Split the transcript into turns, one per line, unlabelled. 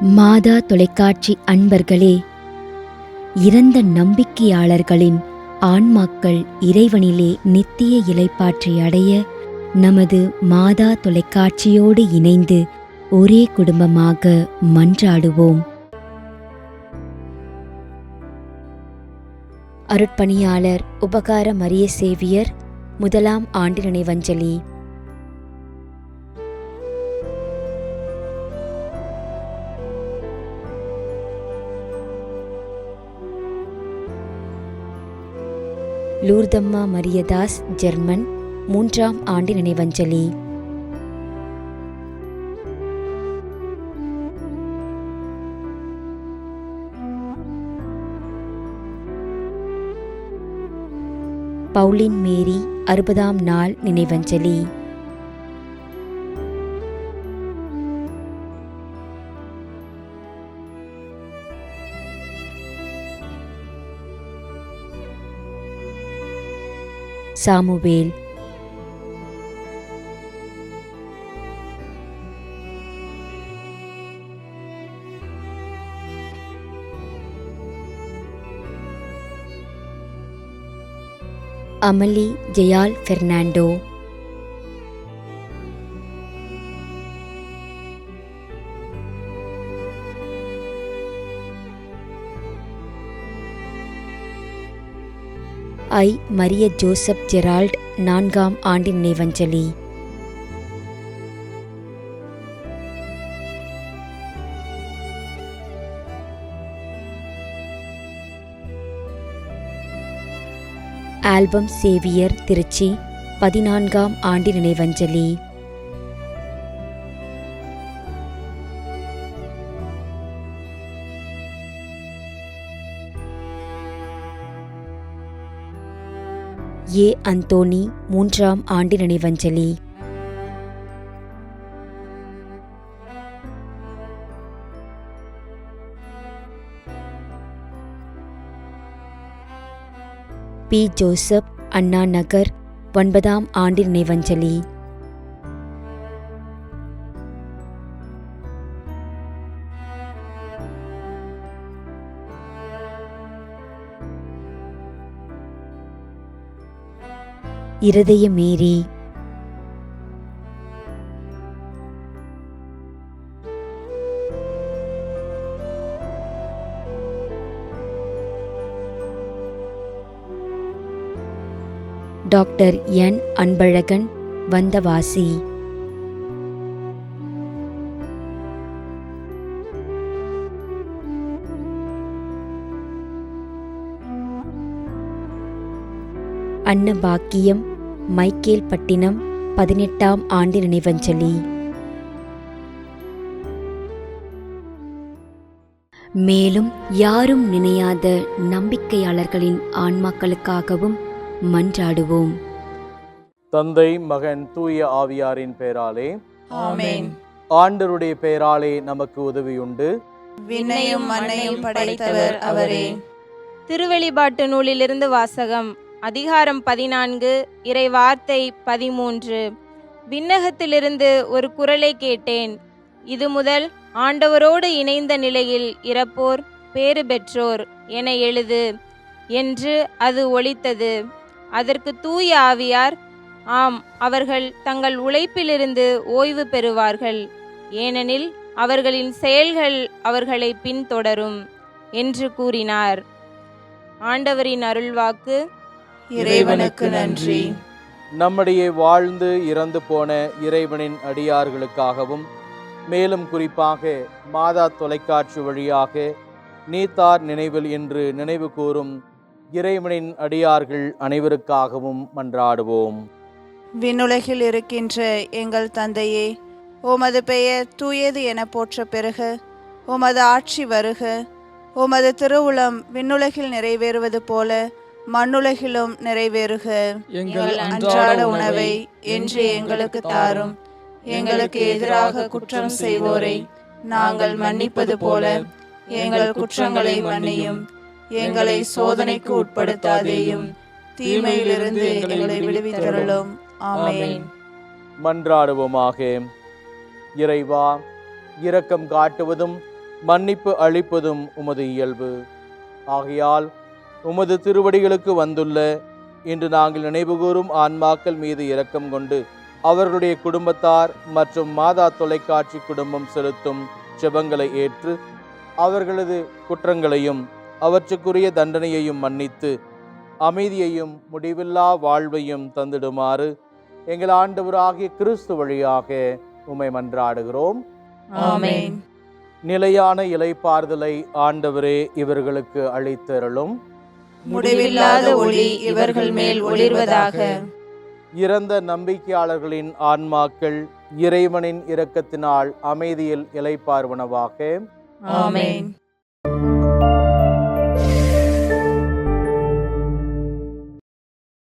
மாதா தொலைக்காட்சி அன்பர்களே, இறந்த நம்பிக்கையாளர்களின் ஆன்மாக்கள் இறைவனிலே நித்திய இளைப்பாற்றி அடைய நமது மாதா தொலைக்காட்சியோடு இணைந்து ஒரே குடும்பமாக மன்றாடுவோம். அருட்பணியாளர் உபகார மரிய சேவியர் 1ஆம் ஆண்டு நினைவஞ்சலி. லூர்தம்மா மரியதாஸ், ஜெர்மன், 3ஆம் ஆண்டு நினைவஞ்சலி. பவுலின் மேரி, 60ஆம் நாள் நினைவஞ்சலி. Samuel. Amali Jeyal Fernando. Maria Joseph Gerald, 4ஆம் ஆண்டு நினைவஞ்சலி. ஆல்பம் சேவியர், திருச்சி, 14ஆம் ஆண்டு நினைவஞ்சலி. அந்தோனி, 3ஆம் ஆண்டு நினைவஞ்சலி. ஜோசப், அண்ணா நகர், 9ஆம் ஆண்டு நினைவஞ்சலி. இருதய மேரி. டாக்டர் என் அன்பழகன், வந்தவாசி. அன்னபாக்கியம், மைக்கேல் பட்டினம், 18ஆம் ஆண்டு நினைவஞ்சலி. மேலும் யாரும் நினையாத நம்பிக்கையாளர்களின் ஆன்மாக்களுக்காகவும் மன்றாடுவோம்.
தந்தை, மகன், தூய ஆவியாரின் பெயராலே
ஆமென்.
ஆண்டவருடைய பெயராலே நமக்கு உதவியுண்டு.
விண்ணையும் மண்ணையும் படைத்தவர் அவரே.
திருவெளிப்பாட்டு நூலிலிருந்து வாசகம். அதிகாரம் 14, இறை வார்த்தை 13. விண்ணகத்திலிருந்து ஒரு குரலை கேட்டேன். இது முதல் ஆண்டவரோடு இணைந்த நிலையில் இறப்போர் பேறு பெற்றோர் என எழுது என்று அது ஒலித்தது. அதற்கு தூய ஆவியார், ஆம், அவர்கள் தங்கள் உழைப்பிலிருந்து ஓய்வு பெறுவார்கள், ஏனெனில் அவர்களின் செயல்கள் அவர்களை பின்தொடரும் என்று கூறினார். ஆண்டவரின் அருள்வாக்கு.
இறைவனுக்கு நன்றி.
நம்முடைய வாழ்ந்து இறந்து போன இறைவனின் அடியார்களுக்காகவும், மேலும் குறிப்பாக மாதா தொலைக்காட்சி வழியாக நீத்தார் நினைவில் என்று நினைவு கூறும் இறைவனின் அடியார்கள் அனைவருக்காகவும் மன்றாடுவோம்.
விண்ணுலகில் இருக்கின்ற எங்கள் தந்தையே, உமது பெயர் தூயது என போற்ற பெறுக. உமது ஆட்சி வருக. உமது திருவுளம் விண்ணுலகில் நிறைவேறுவது போல மண்ணுலகிலும் நிறைவேறுக. எங்கள் அன்றாட உணவை இன்று எங்களுக்கு தாரும். எங்களுக்கு எதிராக குற்றம் செய்வோரை நாங்கள் மன்னிப்பது போல எங்கள் குற்றங்களை மன்னியும். எங்களை சோதனைக்கு உட்படுத்தாதேயும், தீமையிலிருந்து எங்களை விடுவித்தருளும். ஆமென்.
மன்றாடுவோமாக. இறைவா, இரக்கம் காட்டுவதும் மன்னிப்பு அளிப்பதும் உமது இயல்பு. ஆகையால் உமது திருவடிகளுக்கு வந்துள்ள இன்று நாங்கள் நினைவுகூரும் ஆன்மாக்கள் மீது இரக்கம் கொண்டு அவர்களுடைய குடும்பத்தார் மற்றும் மாதா தொலைக்காட்சி குடும்பம் செலுத்தும் ஜெபங்களை ஏற்று அவர்களது குற்றங்களையும் அவற்றுக்குரிய தண்டனையையும் மன்னித்து அமைதியையும் முடிவில்லா வாழ்வையும் தந்திடுமாறு எங்கள் ஆண்டவராகிய கிறிஸ்து வழியாக உம்மை மன்றாடுகிறோம்.
ஆமென்.
நிலையான இளைப்பாறுதலை ஆண்டவரே இவர்களுக்கு அளித்தருளும்.
முடிவில்லாத ஒளி இவர்கள் மேல் ஒளிர்வதாக.
இறந்த நம்பிக்கையாளர்களின் ஆன்மாக்கள் இறைவனின் இரக்கத்தினால் அமைதியில் இளைப்பாறுவனவாக.
ஆமென்.